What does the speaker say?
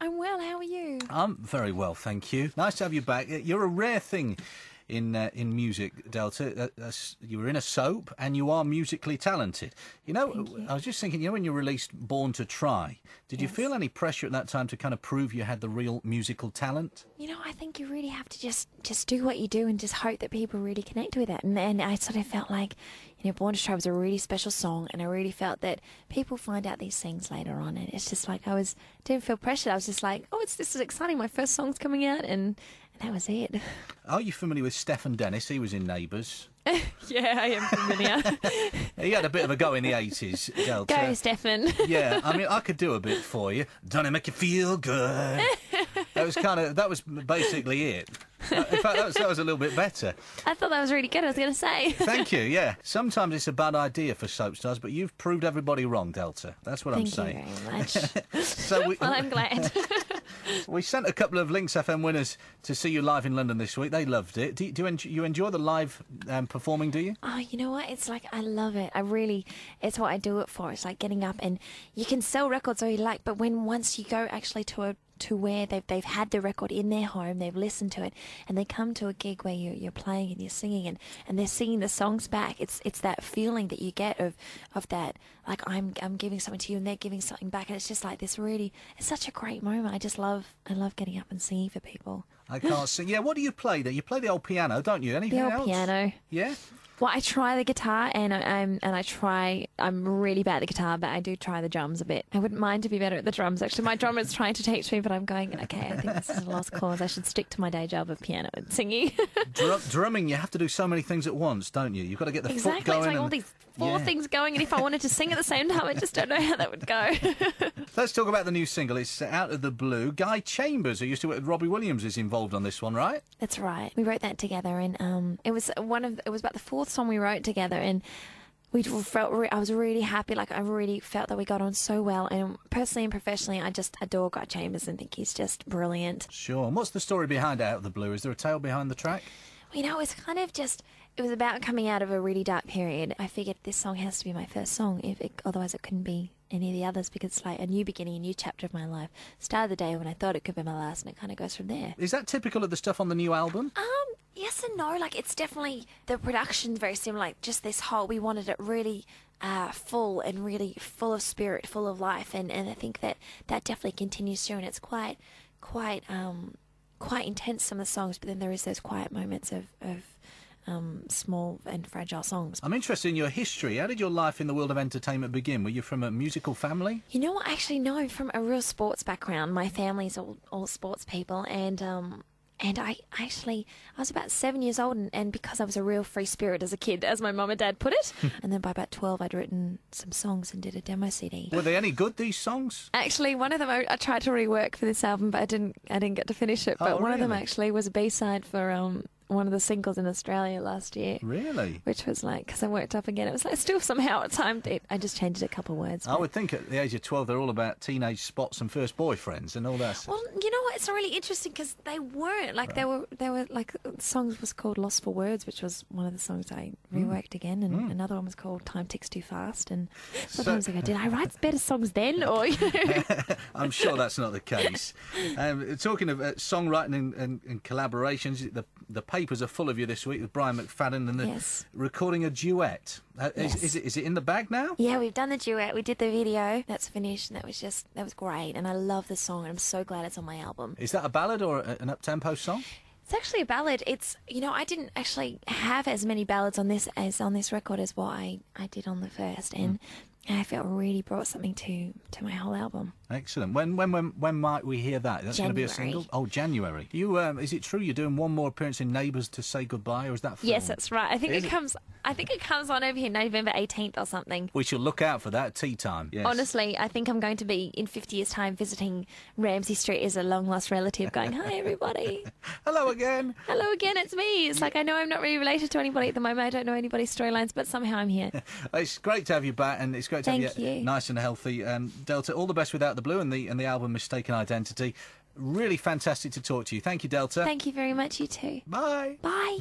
I'm well, how are you? I'm very well, thank you. Nice to have you back. You're a rare thing in music, Delta. You were in a soap and you are musically talented. You know, I was just thinking, you know, when you released Born to Try, did you feel any pressure at that time to kind of prove you had the real musical talent? You know, I think you really have to just do what you do and just hope that people really connect with it. And I sort of felt like, you know, Born to Try was a really special song, and I really felt that people find out these things later on, and it's just like didn't feel pressured. I was just like, oh, this is exciting. My first song's coming out, and that was it. Are you familiar with Stephen Dennis? He was in Neighbours. Yeah, I am familiar. He had a bit of a go in the 80s, Delta. Go, Stephen. Yeah, I mean, I could do a bit for you. Don't it make you feel good? That was basically it. In fact, that was a little bit better. I thought that was really good, I was going to say. Thank you, yeah. Sometimes it's a bad idea for soap stars, but you've proved everybody wrong, Delta. That's what I'm saying. Thank you very much. Well, I'm glad. We sent a couple of Links FM winners to see you live in London this week. They loved it. Do you enjoy the live performing, do you? Oh, you know what? It's like, I love it. It's what I do it for. It's like getting up, and you can sell records all you like, but once you go actually to where they've had the record in their home, they've listened to it, and they come to a gig where you're playing and you're singing and they're singing the songs back. It's that feeling that you get of that, like I'm giving something to you and they're giving something back, and it's just like this really, it's such a great moment. I love getting up and singing for people. I can't sing. Yeah, what do you play there? You play the old piano, don't you? Anything else? The old piano. Yeah? Well, I try the guitar, and I'm really bad at the guitar, but I do try the drums a bit. I wouldn't mind to be better at the drums, actually. My drummer is trying to teach me, but I'm going, okay, I think this is a lost cause. I should stick to my day job of piano and singing. Drumming, you have to do so many things at once, don't you? You've got to get the foot going. It's like all these four things going, and if I wanted to sing at the same time, I just don't know how that would go. Let's talk about the new single. It's Out of the Blue. Guy Chambers, who used to work with Robbie Williams, is involved on this one, right? That's right. We wrote that together, and it was about the fourth song we wrote together, and I was really happy. Like, I really felt that we got on so well, and personally and professionally, I just adore Guy Chambers and think he's just brilliant. Sure. And what's the story behind Out of the Blue? Is there a tale behind the track? You know, it's kind of just, it was about coming out of a really dark period. I figured this song has to be my first song, otherwise it couldn't be any of the others, because it's like a new beginning, a new chapter of my life. Started the day when I thought it could be my last, and it kind of goes from there. Is that typical of the stuff on the new album? Yes and no. Like, it's definitely, the production's very similar. Like, just this whole, we wanted it really full and really full of spirit, full of life, and I think that definitely continues through, and it's quite intense, some of the songs, but then there is those quiet moments of small and fragile songs. I'm interested in your history. How did your life in the world of entertainment begin? Were you from a musical family? You know what? Actually, no. I'm from a real sports background. My family's all sports people, and I was about 7 years old, and because I was a real free spirit as a kid, as my mum and dad put it, and then by about 12 I'd written some songs and did a demo CD. Were they any good, these songs? Actually, one of them I tried to rework for this album, but I didn't get to finish it. But one of them actually was a B-side for one of the singles in Australia last year. Really? Which was like, because I worked up again, it was like still somehow at times I just changed a couple of words. I would think at the age of 12 they're all about teenage spots and first boyfriends and all that. Well, you know what, it's really interesting because they weren't. Like, they were like, the song was called Lost for Words, which was one of the songs I reworked again, and another one was called Time Ticks Too Fast, and sometimes I go, did I write better songs then? Or I'm sure that's not the case. Talking of songwriting and collaborations, the papers are full of you this week with Brian McFadden and recording a duet. Is it in the bag now? Yeah, we've done the duet. We did the video. That's finished, and that was great. And I love the song, and I'm so glad it's on my album. Is that a ballad or an up-tempo song? It's actually a ballad. It's, you know, I didn't actually have as many ballads on this record as what I did on the first, and I felt really brought something to my whole album. Excellent. When might we hear that? That's going to be a single? Oh, January. You is it true you're doing one more appearance in Neighbours to say goodbye, or is that filmed? Yes, that's right. I think it comes on over here November 18th or something. We shall look out for that. Tea time. Yes. Honestly, I think I'm going to be in 50 years' time visiting Ramsay Street as a long lost relative, going, "Hi, everybody." Hello again. Hello again. It's me. It's like, I know I'm not really related to anybody at the moment. I don't know anybody's storylines, but somehow I'm here. It's great to have you back, and it's great to have you nice and healthy. Delta, all the best with Out the Blue and the album Mistaken Identity. Really fantastic to talk to you. Thank you, Delta. Thank you very much. You too. Bye. Bye.